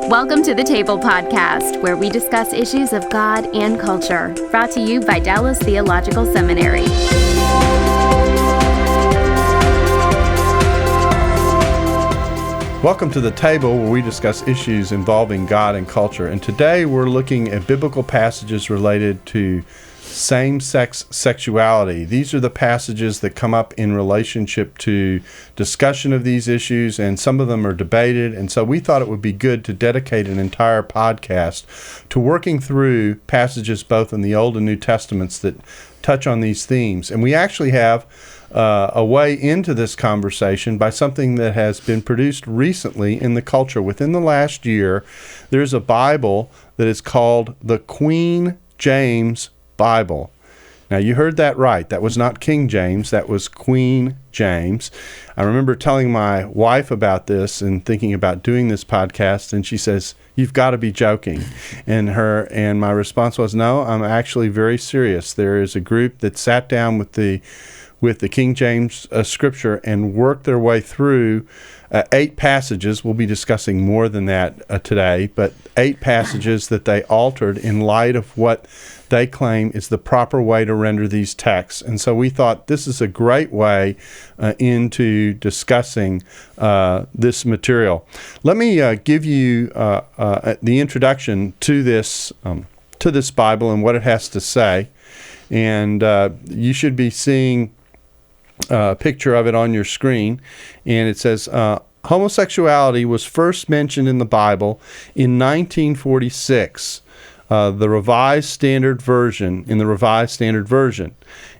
Welcome to the Table Podcast, where we discuss issues of God and culture, brought to you by Dallas Theological Seminary. Welcome to the Table, where we discuss issues involving God and culture. And today we're looking at biblical passages related to same-sex sexuality. These are the passages that come up in relationship to discussion of these issues, and some of them are debated. And so we thought it would be good to dedicate an entire podcast to working through passages both in the Old and New Testaments that touch on these themes. And we actually have a way into this conversation by something that has been produced recently in the culture. Within the last year, there's a Bible that is called the Queen James Bible. Now, you heard that right. That was not King James. That was Queen James. I remember telling my wife about this and thinking about doing this podcast, and she says, "You've got to be joking." And my response was, "No, I'm actually very serious. There is a group that sat down with the King James Scripture and worked their way through 8 passages. We'll be discussing more than that today, but 8 passages that they altered in light of what they claim is the proper way to render these texts. And so we thought this is a great way into discussing this material. Let me give you the introduction to this Bible and what it has to say. And you should be seeing a picture of it on your screen. And it says, homosexuality was first mentioned in the Bible in 1946. The Revised Standard Version,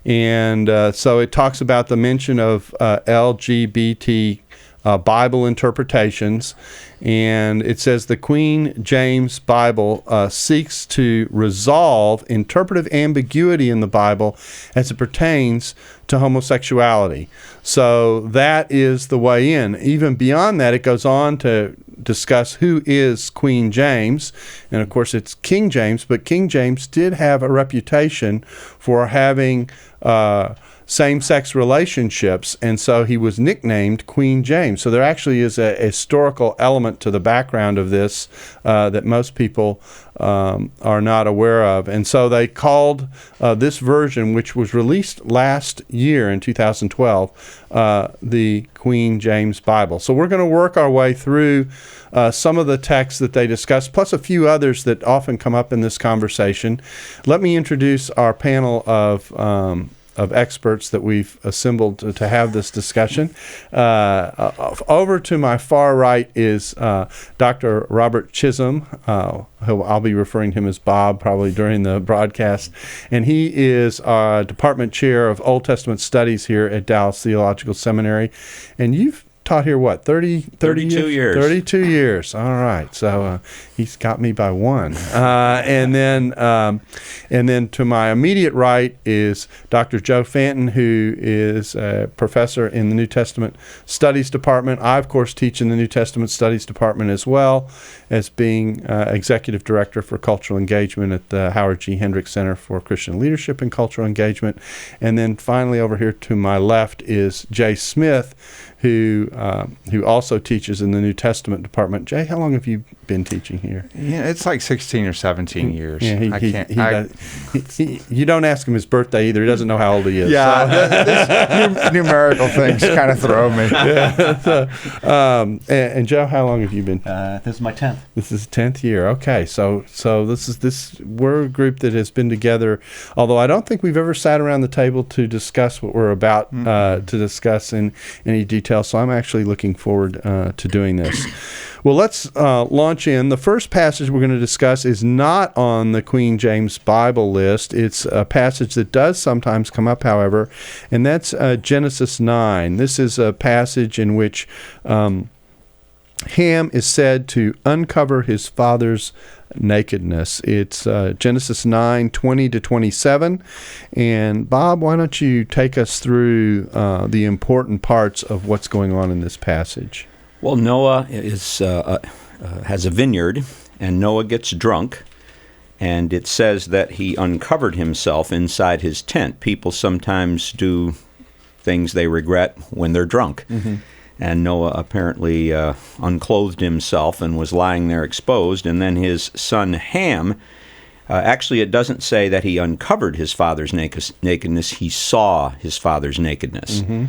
And so it talks about the mention of LGBT Bible interpretations, and it says the Queen James Bible seeks to resolve interpretive ambiguity in the Bible as it pertains to homosexuality. So that is the way in. Even beyond that, it goes on to discuss who is Queen James, and of course it's King James, but King James did have a reputation for having same-sex relationships, and so he was nicknamed Queen James. So there actually is a historical element to the background of this that most people are not aware of. And so they called this version, which was released last year in 2012, the Queen James Bible. So we're going to work our way through some of the texts that they discuss, plus a few others that often come up in this conversation. Let me introduce our panel of experts that we've assembled to have this discussion. Over to my far right is Dr. Robert Chisholm, who I'll be referring to him as Bob probably during the broadcast, and he is Department Chair of Old Testament Studies here at Dallas Theological Seminary, and you've taught here, what, 32 years? 32 years. All right. So he's got me by one. And then to my immediate right is Dr. Joe Fantin, who is a professor in the New Testament Studies Department. I, of course, teach in the New Testament Studies Department as well as being Executive Director for Cultural Engagement at the Howard G. Hendricks Center for Christian Leadership and Cultural Engagement. And then finally over here to my left is Jay Smith, who also teaches in the New Testament department. Jay, how long have you been teaching here? Yeah, it's like 16 or 17 years. Yeah, you don't ask him his birthday either. He doesn't know how old he is. Yeah, so. Numerical things kind of throw me. Yeah, and Joe, how long have you been? This is my 10th. This is 10th year. Okay, so we're a group that has been together, although I don't think we've ever sat around the table to discuss what we're about to discuss in any detail. So I'm actually looking forward to doing this. Well, let's launch in. The first passage we're going to discuss is not on the Queen James Bible list. It's a passage that does sometimes come up, however, and that's Genesis 9. This is a passage in which Ham is said to uncover his father's nakedness. It's Genesis 9, 20 to 27. And Bob, why don't you take us through the important parts of what's going on in this passage? Well, Noah has a vineyard, and Noah gets drunk, and it says that he uncovered himself inside his tent. People sometimes do things they regret when they're drunk. Mm-hmm. And Noah apparently unclothed himself and was lying there exposed. And then his son Ham, actually it doesn't say that he uncovered his father's nakedness. He saw his father's nakedness. Mm-hmm.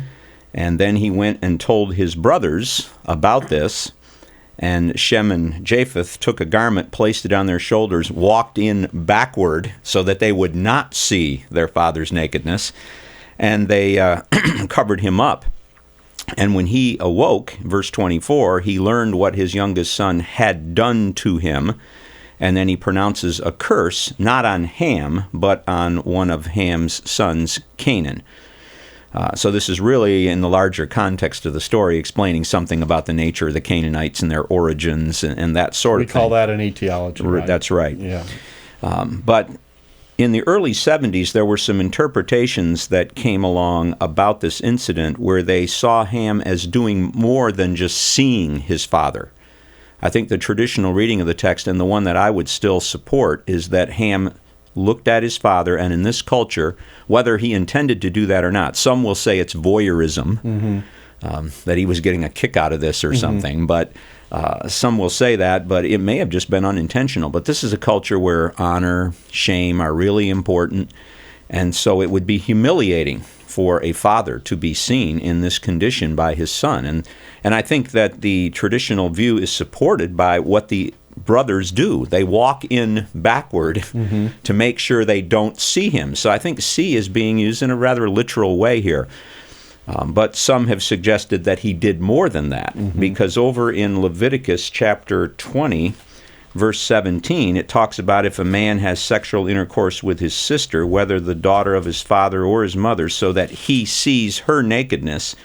And then he went and told his brothers about this. And Shem and Japheth took a garment, placed it on their shoulders, walked in backward so that they would not see their father's nakedness. And they covered him up. And when he awoke, verse 24, he learned what his youngest son had done to him. And then he pronounces a curse, not on Ham, but on one of Ham's sons, Canaan. So this is really, in the larger context of the story, explaining something about the nature of the Canaanites and their origins and that sort of thing. We call that an etiology, right? That's right. Yeah. But in the early 70s, there were some interpretations that came along about this incident where they saw Ham as doing more than just seeing his father. I think the traditional reading of the text, and the one that I would still support, is that Ham looked at his father, and in this culture, whether he intended to do that or not, some will say it's voyeurism, that he was getting a kick out of this or something, but some will say that, but it may have just been unintentional. But this is a culture where honor, shame are really important, and so it would be humiliating for a father to be seen in this condition by his son. And I think that the traditional view is supported by what the brothers do. They walk in backward to make sure they don't see him. So I think see is being used in a rather literal way here. But some have suggested that he did more than that, because over in Leviticus chapter 20, verse 17, it talks about if a man has sexual intercourse with his sister, whether the daughter of his father or his mother, so that he sees her nakedness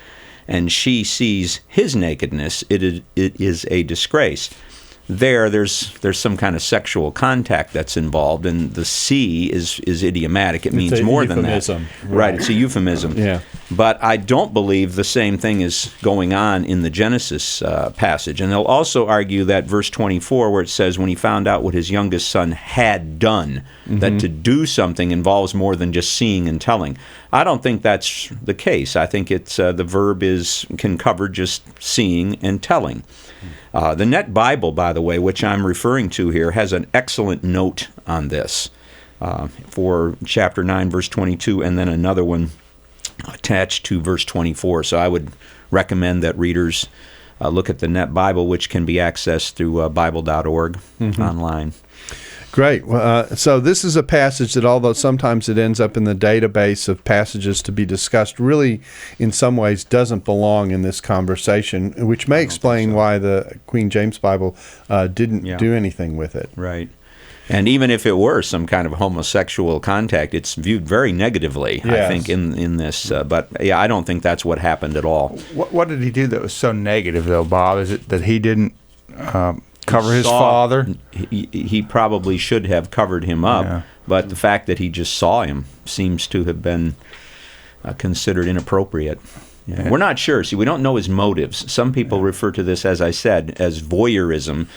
and she sees his nakedness, it is a disgrace. There's some kind of sexual contact that's involved, and the see is idiomatic. It means more than that. Right, it's a euphemism. Yeah. But I don't believe the same thing is going on in the Genesis passage. And they'll also argue that verse 24, where it says, when he found out what his youngest son had done, that to do something involves more than just seeing and telling. I don't think that's the case. I think it's the verb can cover just seeing and telling. The Net Bible, by the way, which I'm referring to here, has an excellent note on this for chapter 9, verse 22, and then another one attached to verse 24. So I would recommend that readers look at the Net Bible, which can be accessed through Bible.org online. Great. So this is a passage that, although sometimes it ends up in the database of passages to be discussed, really in some ways doesn't belong in this conversation, which may explain why the Queen James Bible didn't do anything with it. Right. And even if it were some kind of homosexual contact, it's viewed very negatively, I think, in this. But yeah, I don't think that's what happened at all. What did he do that was so negative, though, Bob? Is it that he didn't cover his father? He probably should have covered him up, but the fact that he just saw him seems to have been considered inappropriate. Yeah. We're not sure. See, we don't know his motives. Some people refer to this, as I said, as voyeurism,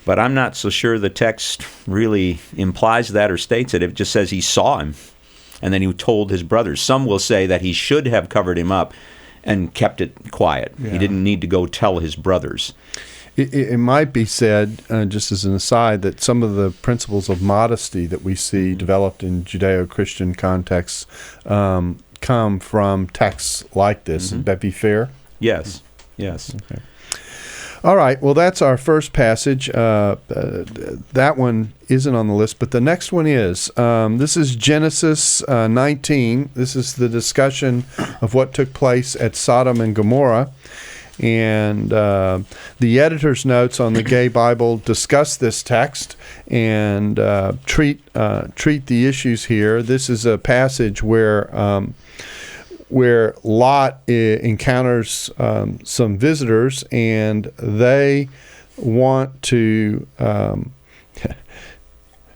but I'm not so sure the text really implies that or states it. It just says he saw him, and then he told his brothers. Some will say that he should have covered him up and kept it quiet. He didn't need to go tell his brothers. It might be said, just as an aside, that some of the principles of modesty that we see developed in Judeo-Christian contexts come from texts like this. Would that be fair? Yes. Yes. Okay. All right. Well, that's our first passage. That one isn't on the list, but the next one is. This is Genesis 19. This is the discussion of what took place at Sodom and Gomorrah. And the editor's notes on the Gay Bible discuss this text and treat the issues here. This is a passage where Lot encounters some visitors, and they want to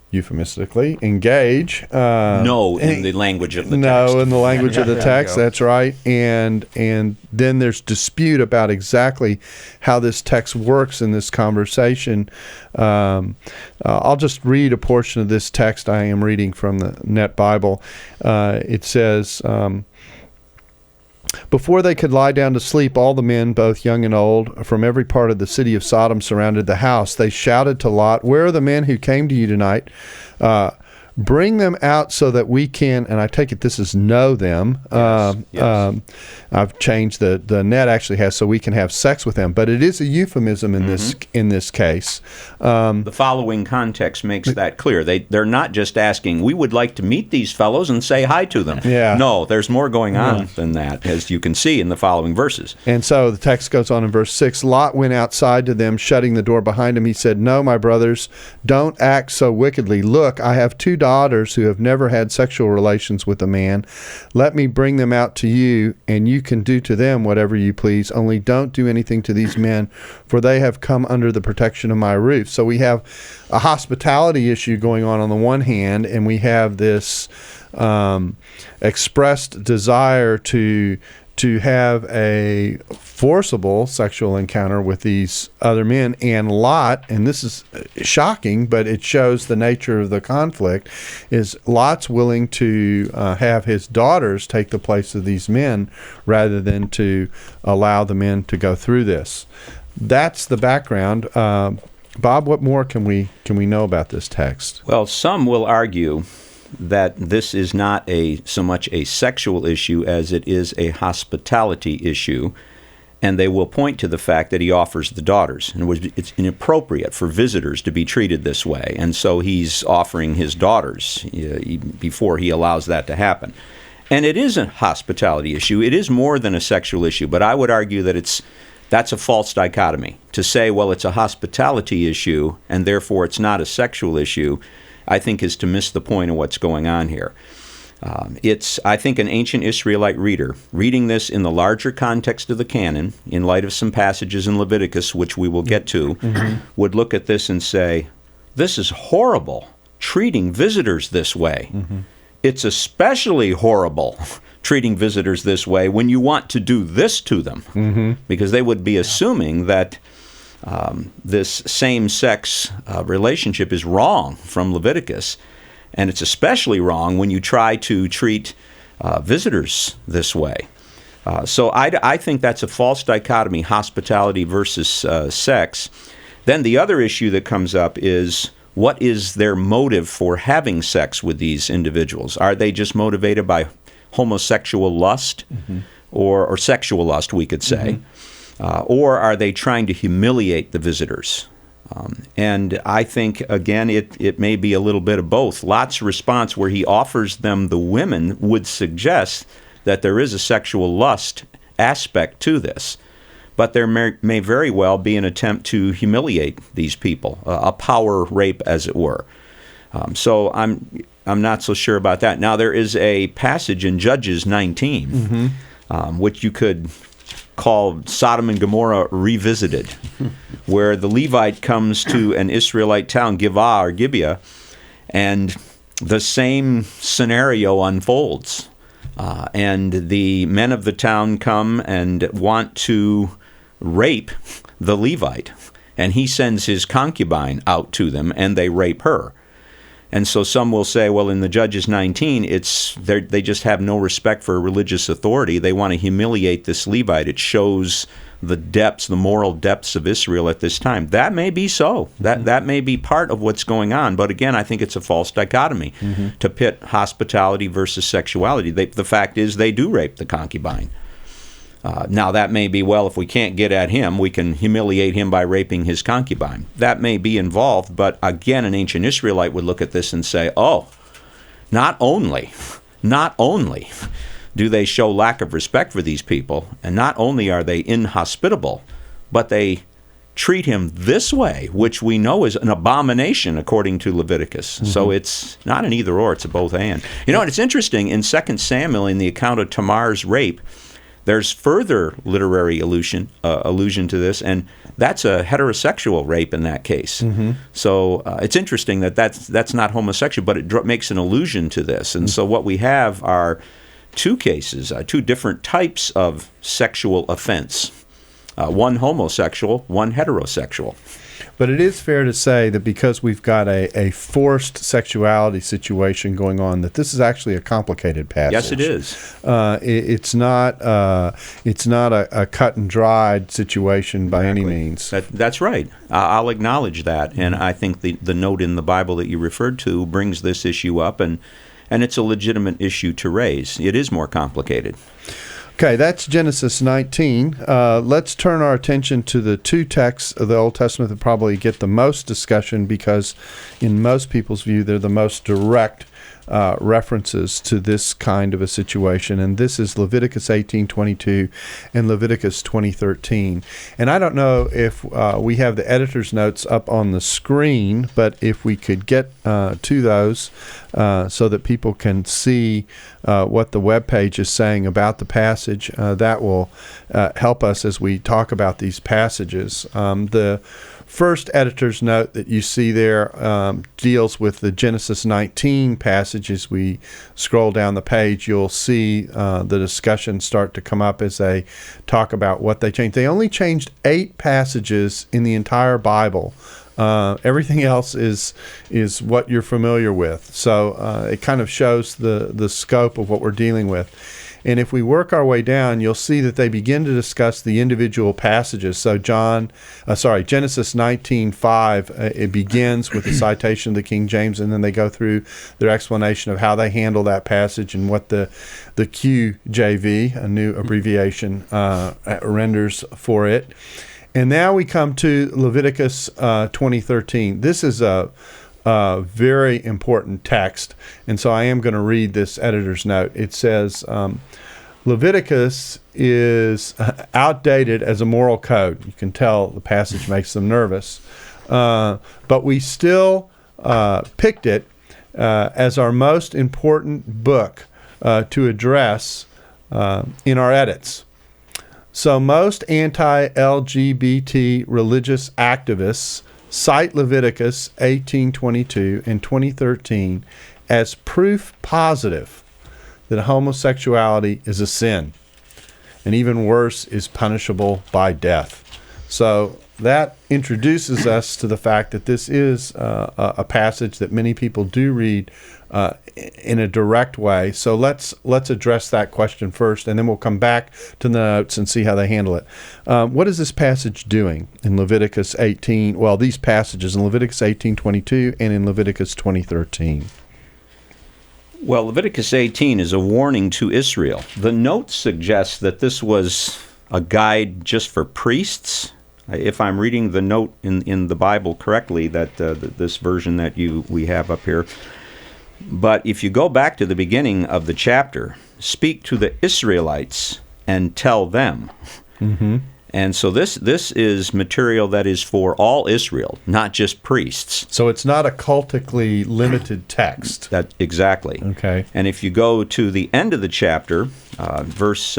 euphemistically engage. In the language of the text. No, in the language of the text. That's right. And then there's dispute about exactly how this text works in this conversation. I'll just read a portion of this text. I am reading from the Net Bible. It says, Before they could lie down to sleep, all the men, both young and old, from every part of the city of Sodom surrounded the house. They shouted to Lot, "Where are the men who came to you tonight? Bring them out so that we can," and I take it this is know them. Yes. I've changed the net actually has, so we can have sex with them, but it is a euphemism in this case. The following context makes that clear. They're not just asking, "We would like to meet these fellows and say hi to them." Yeah. No, there's more going on than that, as you can see in the following verses. And so the text goes on in verse 6. Lot went outside to them, shutting the door behind him. He said, "No, my brothers, don't act so wickedly. Look, I have 2 daughters who have never had sexual relations with a man. Let me bring them out to you, and you can do to them whatever you please. Only don't do anything to these men, for they have come under the protection of my roof." So we have a hospitality issue going on the one hand, and we have this expressed desire to have a forcible sexual encounter with these other men. And Lot, and this is shocking, but it shows the nature of the conflict, is Lot's willing to have his daughters take the place of these men rather than to allow the men to go through this. That's the background. Bob, what more can we know about this text? Well, some will argue that this is not so much a sexual issue as it is a hospitality issue, and they will point to the fact that he offers the daughters. And it's inappropriate for visitors to be treated this way, and so he's offering his daughters before he allows that to happen. And it is a hospitality issue. It is more than a sexual issue, but I would argue that that's a false dichotomy. To say, well, it's a hospitality issue, and therefore it's not a sexual issue, I think is to miss the point of what's going on here. I think an ancient Israelite reader, reading this in the larger context of the canon, in light of some passages in Leviticus, which we will get to, would look at this and say, this is horrible, treating visitors this way. It's especially horrible treating visitors this way when you want to do this to them, because they would be assuming that this same-sex relationship is wrong from Leviticus, and it's especially wrong when you try to treat visitors this way. So I think that's a false dichotomy, hospitality versus sex. Then the other issue that comes up is, what is their motive for having sex with these individuals? Are they just motivated by homosexual lust, or sexual lust, we could say? Or are they trying to humiliate the visitors? And I think, again, it may be a little bit of both. Lot's response, where he offers them the women, would suggest that there is a sexual lust aspect to this. But there may very well be an attempt to humiliate these people, a power rape, as it were. So I'm not so sure about that. Now, there is a passage in Judges 19, which you could call Sodom and Gomorrah Revisited, where the Levite comes to an Israelite town, Gibeah, and the same scenario unfolds. And the men of the town come and want to rape the Levite, and he sends his concubine out to them, and they rape her. And so some will say, well, in the Judges 19, they just have no respect for religious authority. They want to humiliate this Levite. It shows the moral depths of Israel at this time. That may be so. That may be part of what's going on. But again, I think it's a false dichotomy to pit hospitality versus sexuality. The fact is, they do rape the concubine. Now, that may be, well, if we can't get at him, we can humiliate him by raping his concubine. That may be involved, but again, an ancient Israelite would look at this and say, oh, not only do they show lack of respect for these people, and not only are they inhospitable, but they treat him this way, which we know is an abomination according to Leviticus. So it's not an either or, it's a both and. And it's interesting, in 2 Samuel, in the account of Tamar's rape, there's further literary allusion to this, and that's a heterosexual rape in that case. So it's interesting that's not homosexual, but it makes an allusion to this. And so what we have are two cases, two different types of sexual offense. One homosexual, one heterosexual. But it is fair to say that because we've got a forced sexuality situation going on, that this is actually a complicated passage. Yes, it is. It's not a cut and dried situation by any means. That's right. I'll acknowledge that, and I think the note in the Bible that you referred to brings this issue up, and it's a legitimate issue to raise. It is more complicated. Okay, that's Genesis 19. Let's turn our attention to the two texts of the Old Testament that probably get the most discussion because in most people's view they're the most direct references to this kind of a situation, and this is Leviticus 18:22 and Leviticus 20:13. And I don't know if we have the editor's notes up on the screen, but if we could get to those so that people can see what the web page is saying about the passage, that will help us as we talk about these passages. The first editor's note that you see there deals with the Genesis 19 passage. As we scroll down the page, you'll see the discussion start to come up as they talk about what they changed. They only changed 8 passages in the entire Bible. Everything else is what you're familiar with. So it kind of shows the scope of what we're dealing with. And if we work our way down, you'll see that they begin to discuss the individual passages. So Genesis 19:5, it begins with the citation of the King James, and then they go through their explanation of how they handle that passage and what the QJV, a new abbreviation, renders for it. And now we come to Leviticus 20:13. This is a very important text, and so I am going to read this editor's note. It says, Leviticus is outdated as a moral code. You can tell the passage makes them nervous. But we still picked it as our most important book to address in our edits. So most anti-LGBT religious activists cite Leviticus 18:22 and 20:13 as proof positive that homosexuality is a sin, and even worse, is punishable by death. So that introduces us to the fact that this is a passage that many people do read in a direct way. So let's address that question first, and then we'll come back to the notes and see how they handle it. What is this passage doing in Leviticus 18? Well, these passages in Leviticus 18:22 and in Leviticus 20:13. Well, Leviticus 18 is a warning to Israel. The note suggests that this was a guide just for priests. If I'm reading the note in the Bible correctly, that this version that we have up here. But if you go back to the beginning of the chapter, speak to the Israelites and tell them. Mm-hmm. And so this is material that is for all Israel, not just priests. So it's not a cultically limited text. That exactly. Okay. And if you go to the end of the chapter, verse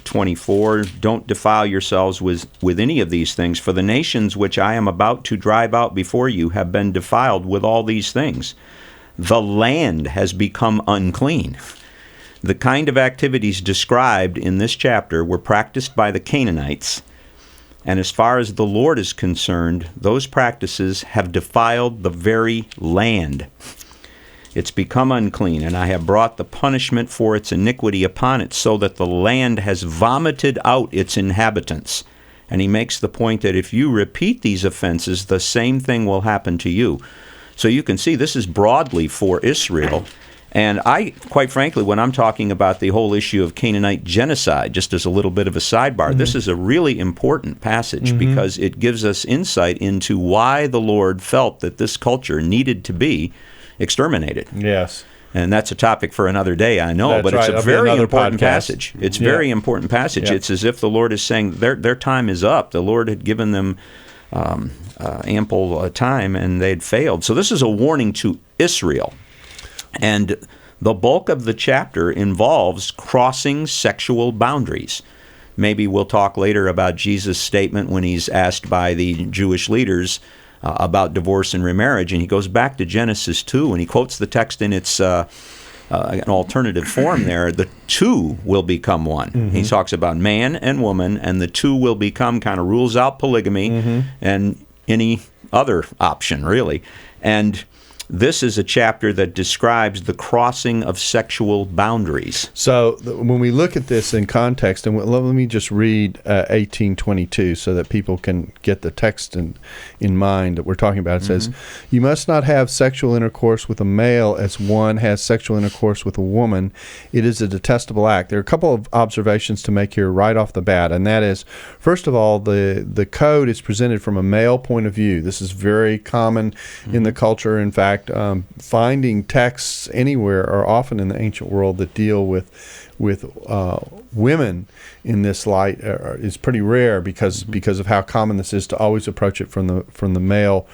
24, don't defile yourselves with any of these things, for the nations which I am about to drive out before you have been defiled with all these things. The land has become unclean. The kind of activities described in this chapter were practiced by the Canaanites, and as far as the Lord is concerned, those practices have defiled the very land. It's become unclean, and I have brought the punishment for its iniquity upon it, so that the land has vomited out its inhabitants. And he makes the point that if you repeat these offenses, the same thing will happen to you. So you can see this is broadly for Israel. And I, quite frankly, when I'm talking about the whole issue of Canaanite genocide, just as a little bit of a sidebar, this is a really important passage because it gives us insight into why the Lord felt that this culture needed to be exterminated. Yes. And that's a topic for another day, I know, but it's a very important passage. It's a very important passage. It's as if the Lord is saying their time is up. The Lord had given them ample time, and they'd failed. So this is a warning to Israel. And the bulk of the chapter involves crossing sexual boundaries. Maybe we'll talk later about Jesus' statement when he's asked by the Jewish leaders about divorce and remarriage, and he goes back to Genesis 2, and he quotes the text in its an alternative form there, the two will become one. He talks about man and woman, and the two will become, kind of rules out polygamy and any other option, really. And this is a chapter that describes the crossing of sexual boundaries. So when we look at this in context, and let me just read 1822 so that people can get the text in mind that we're talking about. It says, "You must not have sexual intercourse with a male as one has sexual intercourse with a woman. It is a detestable act." There are a couple of observations to make here right off the bat, and that is, first of all, the code is presented from a male point of view. This is very common in the culture. In fact, finding texts anywhere are often in the ancient world that deal with women in this light is pretty rare because of how common this is to always approach it from the male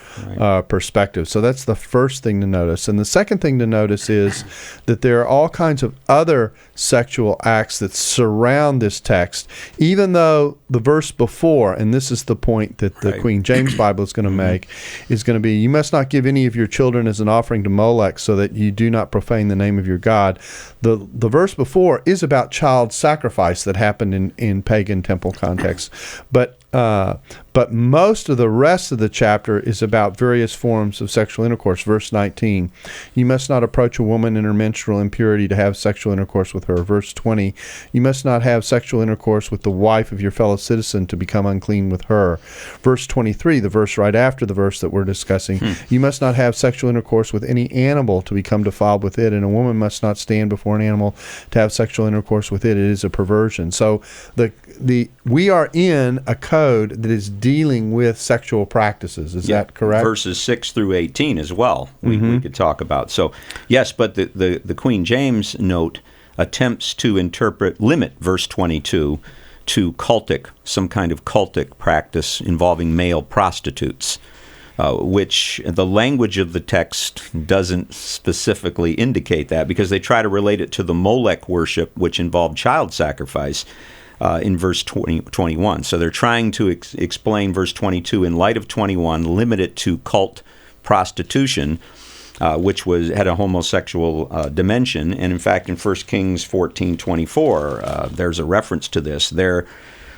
perspective. So that's the first thing to notice. And the second thing to notice is that there are all kinds of other sexual acts that surround this text, even though the verse before, and this is the point that the Queen James Bible is going to make, is going to be, "You must not give any of your children as an offering to Molech so that you do not profane the name of your God." The verse before is about child sacrifice that happened in pagan temple context. But most of the rest of the chapter is about various forms of sexual intercourse. Verse 19, "You must not approach a woman in her menstrual impurity to have sexual intercourse with her." Verse 20, "You must not have sexual intercourse with the wife of your fellow citizen to become unclean with her." Verse 23, the verse right after the verse that we're discussing, "You must not have sexual intercourse with any animal to become defiled with it, and a woman must not stand before an animal to have sexual intercourse with it. It is a perversion." So we are in a code that is dealing with sexual practices. Is that correct? Verses 6 through 18 as well, we could talk about. So, yes, but the Queen James note attempts to limit verse 22 to cultic, some kind of cultic practice involving male prostitutes, which the language of the text doesn't specifically indicate that, because they try to relate it to the Molech worship, which involved child sacrifice. In verse 21. So they're trying to explain verse 22 in light of 21, limit it to cult prostitution, which had a homosexual dimension. And in fact, in 1 Kings 14:24, there's a reference to this. There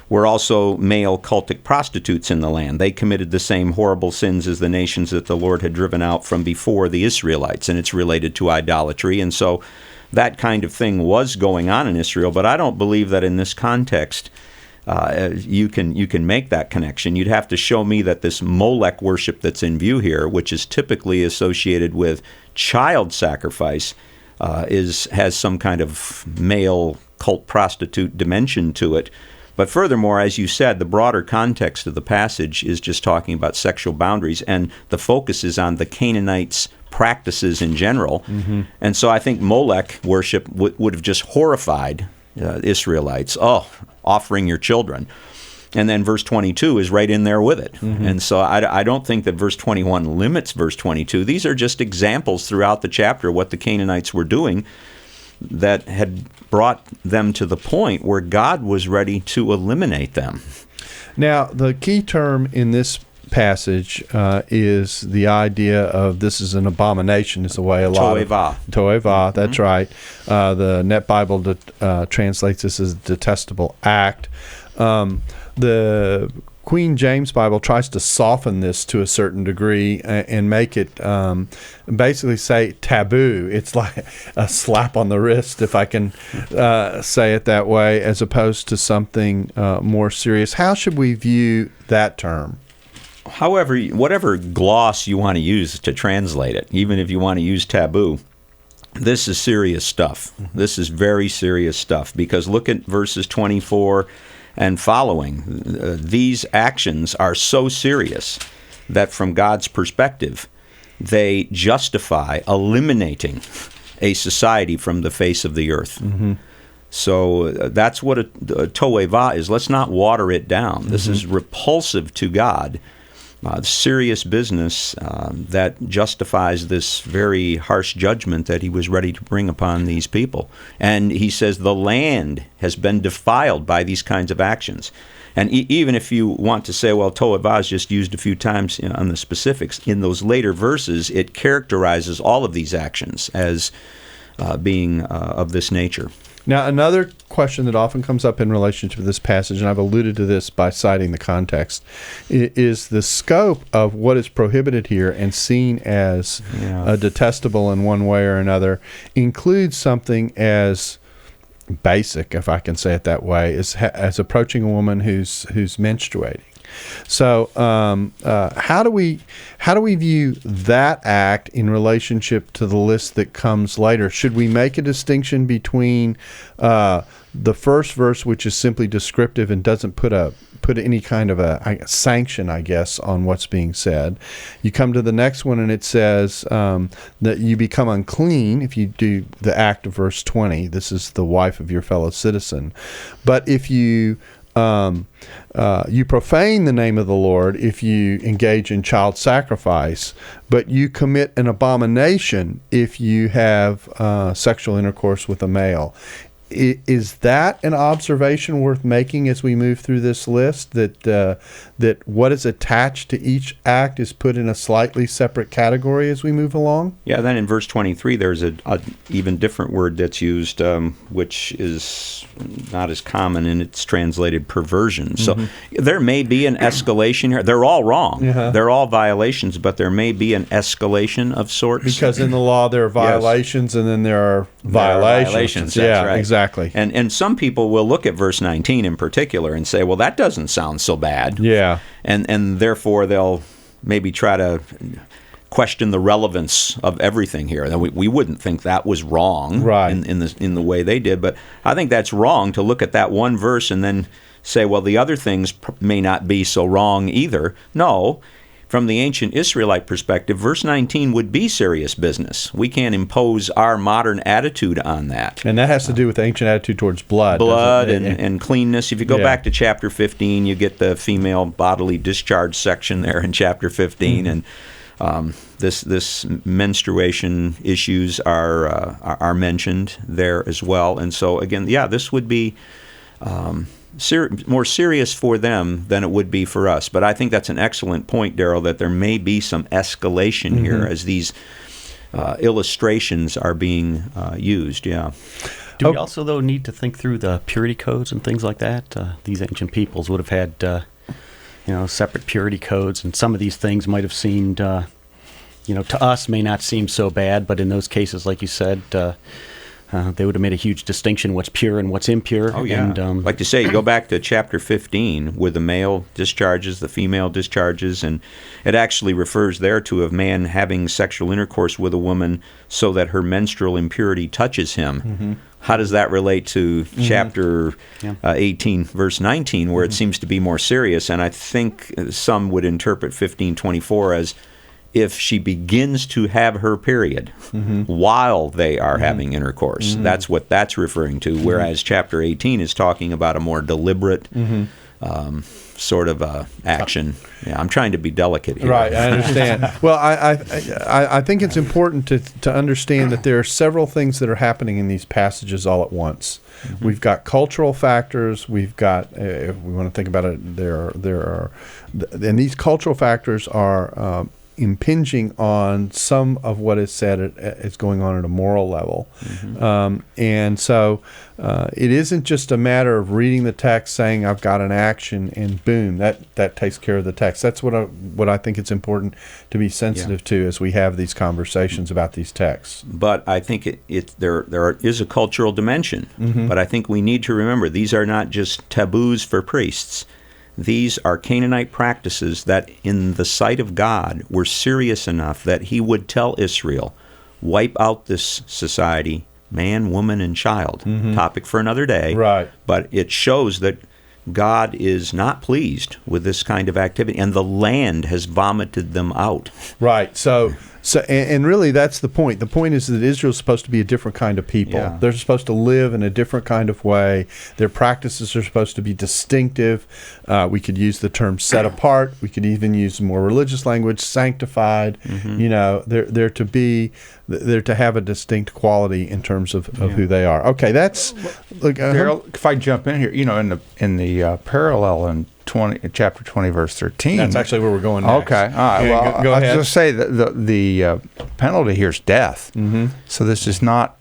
were also male cultic prostitutes in the land. They committed the same horrible sins as the nations that the Lord had driven out from before the Israelites, and it's related to idolatry. And so that kind of thing was going on in Israel, but I don't believe that in this context you can make that connection. You'd have to show me that this Molech worship that's in view here, which is typically associated with child sacrifice, has some kind of male cult prostitute dimension to it. But furthermore, as you said, the broader context of the passage is just talking about sexual boundaries, and the focus is on the Canaanites' practices in general. And so I think Molech worship would have just horrified Israelites. Oh, offering your children. And then verse 22 is right in there with it. And so I don't think that verse 21 limits verse 22. These are just examples throughout the chapter what the Canaanites were doing that had brought them to the point where God was ready to eliminate them. Now, the key term in this passage is the idea of this is an abomination, is the way a lot of... Toeva, that's right. The Net Bible translates this as a detestable act. The Queen James Bible tries to soften this to a certain degree and make it basically say taboo. It's like a slap on the wrist, if I can say it that way, as opposed to something more serious. How should we view that term? However, whatever gloss you want to use to translate it, even if you want to use taboo, this is serious stuff. This is very serious stuff, because look at verses 24 and following. These actions are so serious that from God's perspective, they justify eliminating a society from the face of the earth. So that's what a toeva is. Let's not water it down. This is repulsive to God. Serious business that justifies this very harsh judgment that he was ready to bring upon these people. And he says the land has been defiled by these kinds of actions. And even if you want to say, well, toeva is just used a few times on the specifics, in those later verses, it characterizes all of these actions as being of this nature. Now, another question that often comes up in relation to this passage, and I've alluded to this by citing the context, is the scope of what is prohibited here and seen as detestable in one way or another includes something as basic, if I can say it that way, as approaching a woman who's menstruating. So, how do we view that act in relationship to the list that comes later? Should we make a distinction between the first verse, which is simply descriptive and doesn't put any kind of a sanction, I guess, on what's being said? You come to the next one and it says that you become unclean if you do the act of verse 20. This is the wife of your fellow citizen. But if you you profane the name of the Lord if you engage in child sacrifice, but you commit an abomination if you have sexual intercourse with a male. Is that an observation worth making as we move through this list, that what is attached to each act is put in a slightly separate category as we move along? Yeah, then in verse 23, there's a even different word that's used, which is not as common, and it's translated perversion. So there may be an escalation here. They're all wrong. They're all violations, but there may be an escalation of sorts. Because in the law there are violations, and then there are violations. That's right. Exactly. And some people will look at verse 19 in particular and say, well, that doesn't sound so bad. Yeah. And therefore they'll maybe try to question the relevance of everything here. We wouldn't think that was wrong in the way they did, but I think that's wrong to look at that one verse and then say, well, the other things may not be so wrong either. No. From the ancient Israelite perspective, verse 19 would be serious business. We can't impose our modern attitude on that. And that has to do with the ancient attitude towards blood. Blood and cleanness. If you go back to chapter 15, you get the female bodily discharge section there in chapter 15, and this menstruation issues are mentioned there as well. And so, again, this would be more serious for them than it would be for us. But I think that's an excellent point, Darrell, that there may be some escalation here as these illustrations are being used. Yeah. Do we also, though, need to think through the purity codes and things like that? These ancient peoples would have had, separate purity codes, and some of these things might have seemed, to us may not seem so bad, but in those cases, like you said, they would have made a huge distinction what's pure and what's impure. Oh, yeah. And, like you say, you go back to chapter 15 where the male discharges, the female discharges, and it actually refers there to a man having sexual intercourse with a woman so that her menstrual impurity touches him. How does that relate to chapter 18, verse 19, where it seems to be more serious? And I think some would interpret 15:24 as if she begins to have her period while they are having intercourse. That's what that's referring to, whereas chapter 18 is talking about a more deliberate sort of action. Yeah, I'm trying to be delicate here. Right, I understand. Well, I think it's important to understand that there are several things that are happening in these passages all at once. We've got cultural factors. We've got, if we want to think about it, there are, and these cultural factors are impinging on some of what is said is going on at a moral level. And so it isn't just a matter of reading the text, saying I've got an action, and boom, that takes care of the text. That's what I think it's important to be sensitive to as we have these conversations about these texts. But I think there is a cultural dimension. But I think we need to remember these are not just taboos for priests. These are Canaanite practices that, in the sight of God, were serious enough that he would tell Israel, wipe out this society, man, woman, and child. Topic for another day. Right. But it shows that God is not pleased with this kind of activity, and the land has vomited them out. Right. So and really that's the point. The point is that Israel's supposed to be a different kind of people. Yeah. They're supposed to live in a different kind of way. Their practices are supposed to be distinctive. We could use the term set apart. We could even use more religious language, sanctified. They're to have a distinct quality in terms of who they are. Okay, that's Darrell, if I jump in here, in the parallel in chapter 20, verse 13. That's actually where we're going next. Okay, all right. Yeah, well, go I was ahead. going to say that the penalty here is death. So this is not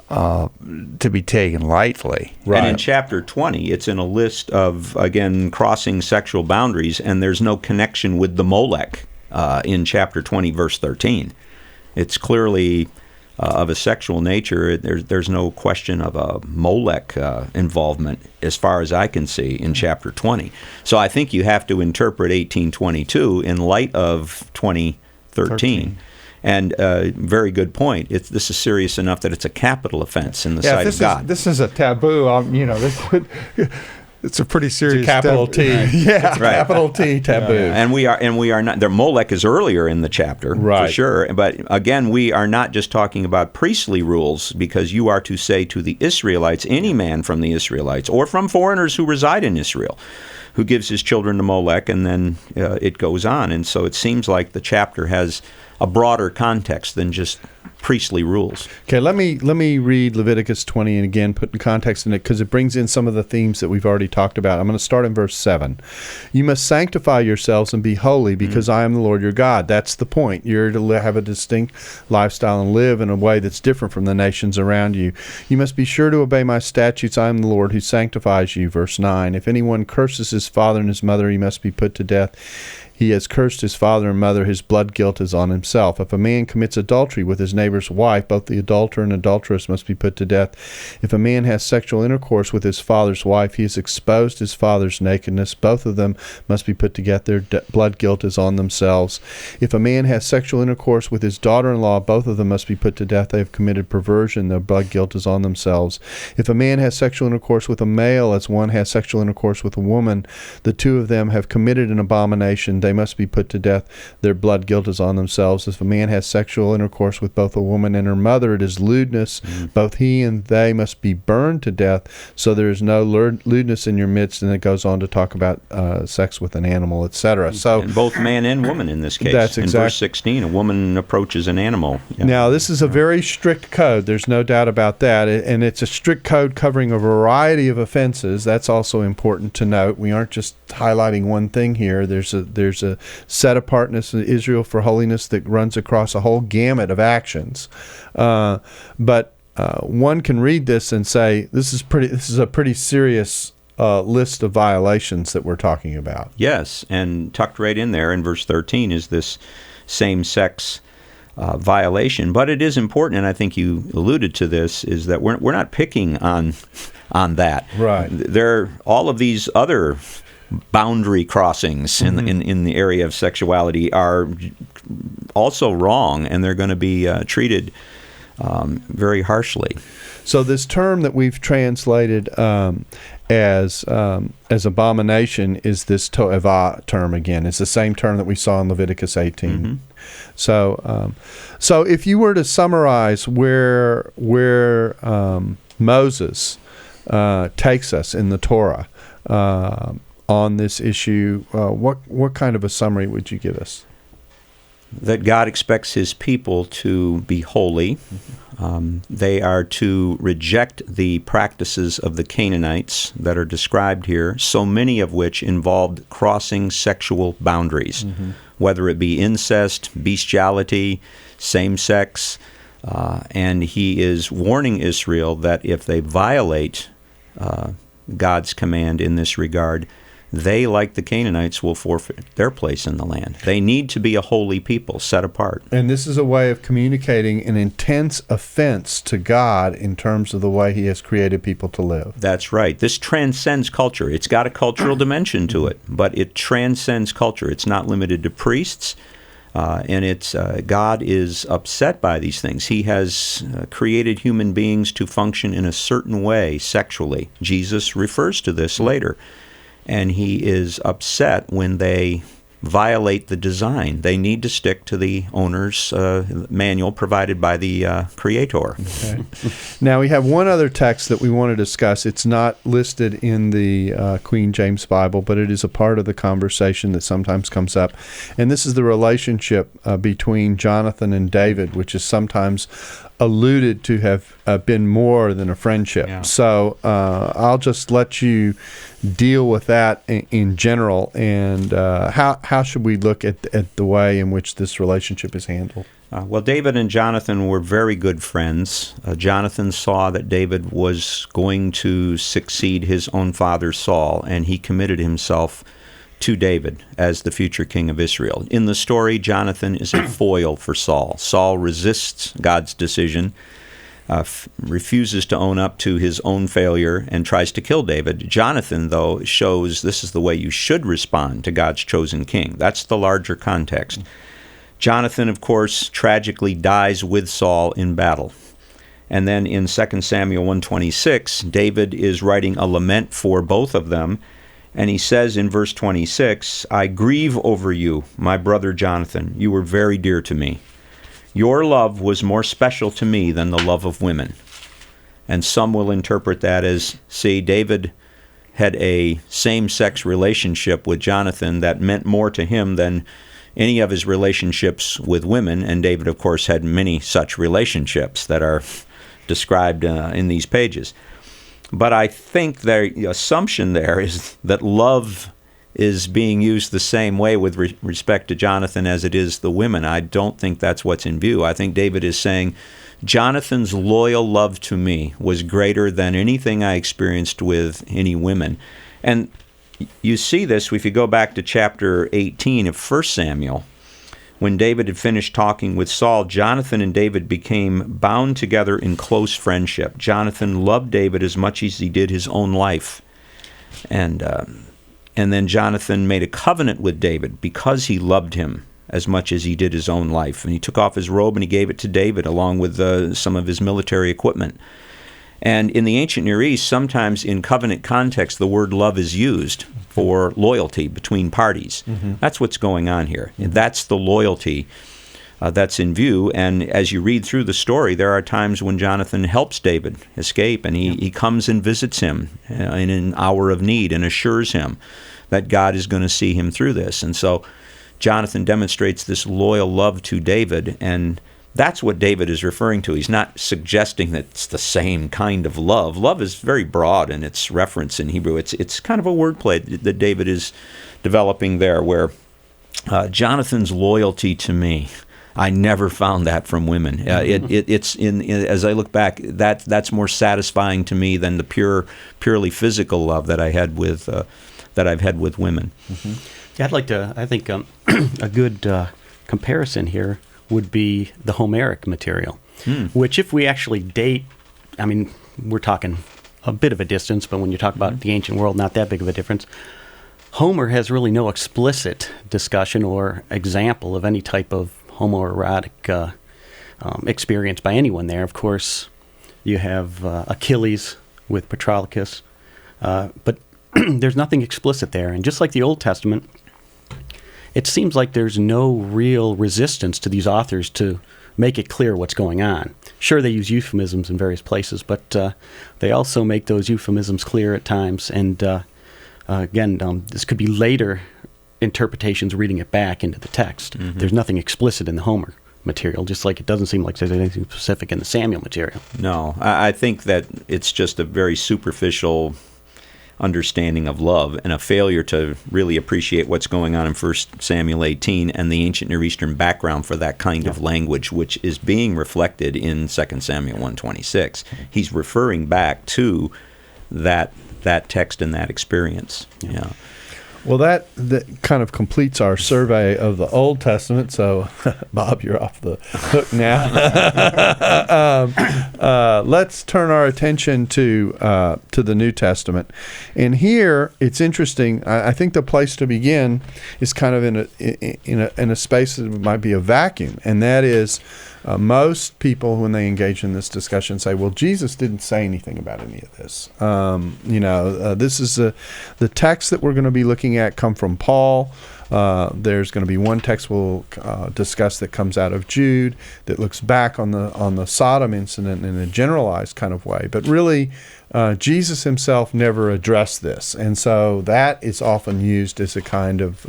to be taken lightly. Right. And in chapter 20, it's in a list of, again, crossing sexual boundaries, and there's no connection with the Molech in chapter 20, verse 13. It's clearly of a sexual nature. There's no question of a Molech involvement, as far as I can see, in chapter 20. So I think you have to interpret 1822 in light of 2013. And very good point. This is serious enough that it's a capital offense in the sight of God. This is a taboo. It's a pretty serious. It's a capital T. Yeah, it's right. Capital T taboo. And we are not. The Molech is earlier in the chapter, right, for sure. But again, we are not just talking about priestly rules, because you are to say to the Israelites, any man from the Israelites or from foreigners who reside in Israel, who gives his children to Molech, and then it goes on. And so it seems like the chapter has a broader context than just priestly rules. Okay, let me read Leviticus 20 and again put in context in it, because it brings in some of the themes that we've already talked about. I'm going to start in verse 7. You must sanctify yourselves and be holy, because I am the Lord your God. That's the point. You're to have a distinct lifestyle and live in a way that's different from the nations around you. You must be sure to obey my statutes. I am the Lord who sanctifies you. Verse 9. If anyone curses his father and his mother, he must be put to death. He has cursed his father and mother, his blood guilt is on himself. If a man commits adultery with his neighbor's wife, both the adulterer and adulteress must be put to death. If a man has sexual intercourse with his father's wife, he has exposed his father's nakedness. Both of them must be put to death. Their blood guilt is on themselves. If a man has sexual intercourse with his daughter-in-law, both of them must be put to death. They have committed perversion. Their blood guilt is on themselves. If a man has sexual intercourse with a male as one has sexual intercourse with a woman, the two of them have committed an abomination. They must be put to death. Their blood guilt is on themselves. If a man has sexual intercourse with both a woman and her mother, it is lewdness. Both he and they must be burned to death. So there is no lewdness in your midst. And it goes on to talk about sex with an animal, etc. So, and both man and woman in this case. That's in verse 16, a woman approaches an animal. Yeah. Now, this is a very strict code. There's no doubt about that. And it's a strict code covering a variety of offenses. That's also important to note. We aren't just highlighting one thing here. There's a set apartness in Israel for holiness that runs across a whole gamut of actions. But one can read this and say, this is a pretty serious list of violations that we're talking about. Yes, and tucked right in there in verse 13 is this same-sex violation. But it is important, and I think you alluded to this, is that we're not picking on that. Right. There all of these other boundary crossings in the area of sexuality are also wrong, and they're going to be treated very harshly. So this term that we've translated as abomination is this to'eva term again. It's the same term that we saw in Leviticus 18. So if you were to summarize where Moses takes us in the Torah on this issue, what kind of a summary would you give us? That God expects his people to be holy. They are to reject the practices of the Canaanites that are described here, so many of which involved crossing sexual boundaries, whether it be incest, bestiality, same-sex, and he is warning Israel that if they violate God's command in this regard, they, like the Canaanites, will forfeit their place in the land. They need to be a holy people, set apart. And this is a way of communicating an intense offense to God in terms of the way he has created people to live. That's right. This transcends culture. It's got a cultural dimension to it, but it transcends culture. It's not limited to priests, and it's God is upset by these things. He has created human beings to function in a certain way sexually. Jesus refers to this later. And he is upset when they violate the design. They need to stick to the owner's manual provided by the Creator. Okay. Now, we have one other text that we want to discuss. It's not listed in the Queen James Bible, but it is a part of the conversation that sometimes comes up. And this is the relationship between Jonathan and David, which is sometimes alluded to have been more than a friendship. Yeah. So I'll just let you deal with that in general. And how how should we look at the way in which this relationship is handled? Well, David and Jonathan were very good friends. Jonathan saw that David was going to succeed his own father Saul, and he committed himself to David as the future king of Israel. In the story, Jonathan is a foil for Saul. Saul resists God's decision, refuses to own up to his own failure, and tries to kill David. Jonathan, though, shows this is the way you should respond to God's chosen king. That's the larger context. Jonathan, of course, tragically dies with Saul in battle. And then in 2 Samuel 1:26, David is writing a lament for both of them, and he says in verse 26, "I grieve over you, my brother Jonathan. You were very dear to me. Your love was more special to me than the love of women." And some will interpret that as, see, David had a same-sex relationship with Jonathan that meant more to him than any of his relationships with women, and David, of course, had many such relationships that are described in these pages. But I think the assumption there is that love is being used the same way with respect to Jonathan as it is the women. I don't think that's what's in view. I think David is saying, Jonathan's loyal love to me was greater than anything I experienced with any women. And you see this if you go back to chapter 18 of 1 Samuel. When David had finished talking with Saul, Jonathan and David became bound together in close friendship. Jonathan loved David as much as he did his own life. And then Jonathan made a covenant with David because he loved him as much as he did his own life. And he took off his robe and he gave it to David along with some of his military equipment. And in the ancient Near East, sometimes in covenant context, the word love is used for loyalty between parties. Mm-hmm. That's what's going on here. Mm-hmm. That's the loyalty that's in view. And as you read through the story, there are times when Jonathan helps David escape, and he comes and visits him in an hour of need and assures him that God is going to see him through this. And so Jonathan demonstrates this loyal love to David, and that's what David is referring to. He's not suggesting that it's the same kind of love. Love is very broad in its reference in Hebrew. It's kind of a wordplay that David is developing there, where Jonathan's loyalty to me, I never found that from women. It's as I look back, that's more satisfying to me than the purely physical love that I've had with women. Mm-hmm. Yeah, I'd like to. I think a good comparison here would be the Homeric material, which if we actually date, I mean, we're talking a bit of a distance, but when you talk about the ancient world, not that big of a difference. Homer has really no explicit discussion or example of any type of homoerotic experience by anyone there. Of course, you have Achilles with Patroclus, but there's nothing explicit there. And just like the Old Testament, it seems like there's no real resistance to these authors to make it clear what's going on. Sure, they use euphemisms in various places, but they also make those euphemisms clear at times. And again, this could be later interpretations reading it back into the text. Mm-hmm. There's nothing explicit in the Homer material, just like it doesn't seem like there's anything specific in the Samuel material. No, I think that it's just a very superficial understanding of love and a failure to really appreciate what's going on in 1 Samuel 18 and the ancient Near Eastern background for that kind of language, which is being reflected in 2 Samuel 1:26. He's referring back to that text and that experience. Yeah. Well, that kind of completes our survey of the Old Testament. So, Bob, you're off the hook now. Let's turn our attention to the New Testament. And here, it's interesting. I think the place to begin is kind of in a space that might be a vacuum, and that is most people, when they engage in this discussion, say, "Well, Jesus didn't say anything about any of this." This is the text that we're going to be looking at come from Paul. There's going to be one text we'll discuss that comes out of Jude that looks back on the Sodom incident in a generalized kind of way. But really, Jesus himself never addressed this, and so that is often used as a kind of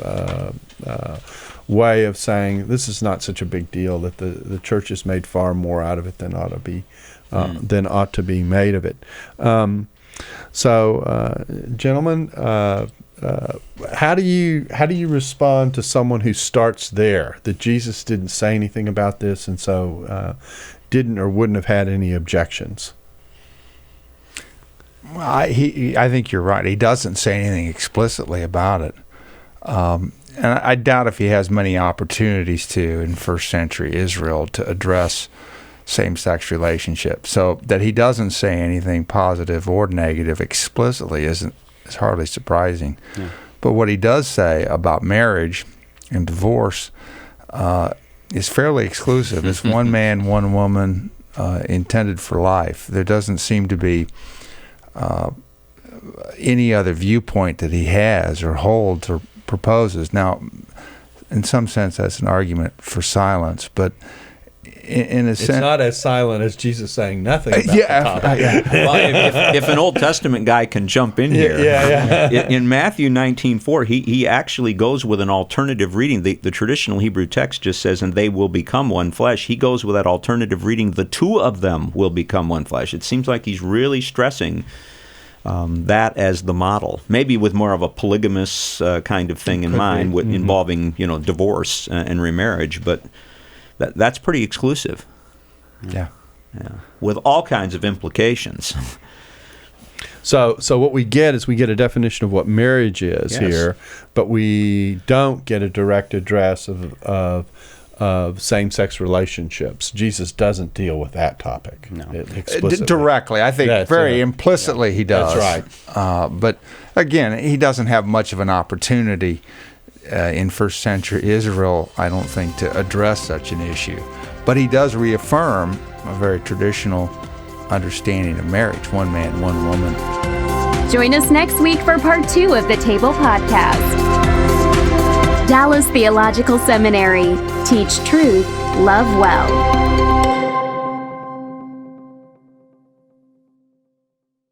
way of saying this is not such a big deal, that the church has made far more out of it than ought to be made of it. So, gentlemen, how do you respond to someone who starts there, that Jesus didn't say anything about this, and so didn't or wouldn't have had any objections? Well, I think you're right. He doesn't say anything explicitly about it. And I doubt if he has many opportunities to, in first century Israel, to address same-sex relationships. So that he doesn't say anything positive or negative explicitly is hardly surprising. Yeah. But what he does say about marriage and divorce is fairly exclusive. It's one man, one woman, intended for life. There doesn't seem to be any other viewpoint that he has or holds or proposes. Now, in some sense, that's an argument for silence, but in a sense, it's not as silent as Jesus saying nothing about the topic. Well, if an Old Testament guy can jump in here, in Matthew 19:4, he actually goes with an alternative reading. The traditional Hebrew text just says, "And they will become one flesh." He goes with that alternative reading, "The two of them will become one flesh." It seems like he's really stressing that as the model, maybe with more of a polygamous kind of thing in mind, involving divorce and remarriage, but that's pretty exclusive. Yeah, with all kinds of implications. So what we get is a definition of what marriage is here, but we don't get a direct address of same-sex relationships. Jesus doesn't deal with that topic explicitly. Directly. I think very implicitly he does. That's right. But again, he doesn't have much of an opportunity in first century Israel, I don't think, to address such an issue. But he does reaffirm a very traditional understanding of marriage, one man, one woman. Join us next week for part 2 of the Table Podcast. Dallas Theological Seminary. Teach truth, love well.